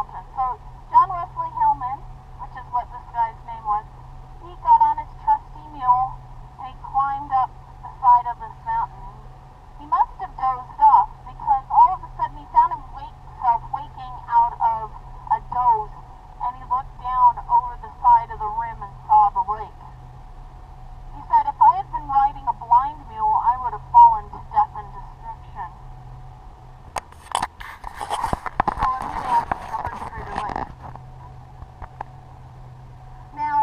mountain. So John Wesley Hillman, which is what this guy's name was, he got on his trusty mule and he climbed up the side of this mountain. He must have dozed off because all of a sudden he found himself waking out of a doze, and he looked down over the side of the rim and saw the lake. He said, if I had been riding a blind mule, I would have fallen to death and destruction. So Amelia discovered Crater Lake. Now,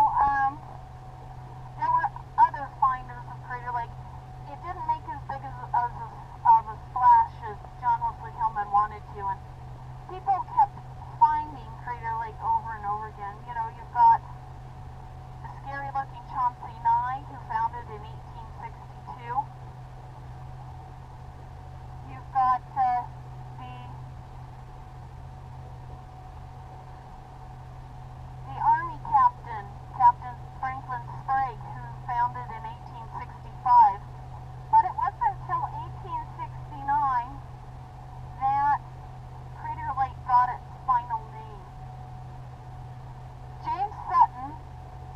there were other finders of Crater Lake. It didn't make as big of a splash as John Wesley Hillman wanted to, and people kept finding Crater Lake over and over again. You know, you've got the scary-looking Chauncey Nye, who found it in 1862. You've got the Army captain, Captain Franklin Sprague, who found it in 1865. But it wasn't until 1869 that Crater Lake got its final name. James Sutton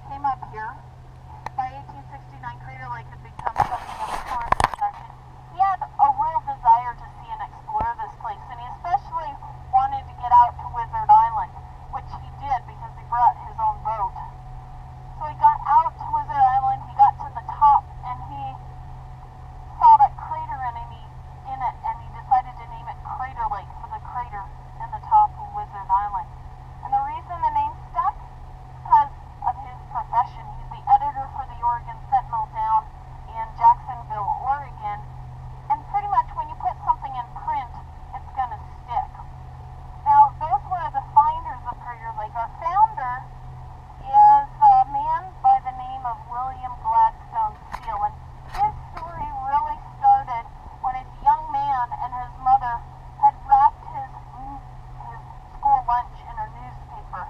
came up here. By 1869, Crater Lake had become something of a tourist attraction. He had a real desire to see and explore this place, and he especially wanted to get out to Wizard Island, which he did because he brought his own boat. So he got out to Wizard Island, he got to the top, and he saw that crater in it, and he decided to name it Crater Lake for the crater in the top of Wizard Island. And the reason the name stuck is because of his profession. He's the editor for the Oregon Sentinel down in Jacksonville, Oregon, and pretty much when you put something in print, it's going to stick. Now, those were the finders of Crater Lake. Our founder is a man by the name of William Gladstone Steele, and his story really started when a young man and his mother had wrapped his school lunch in a newspaper.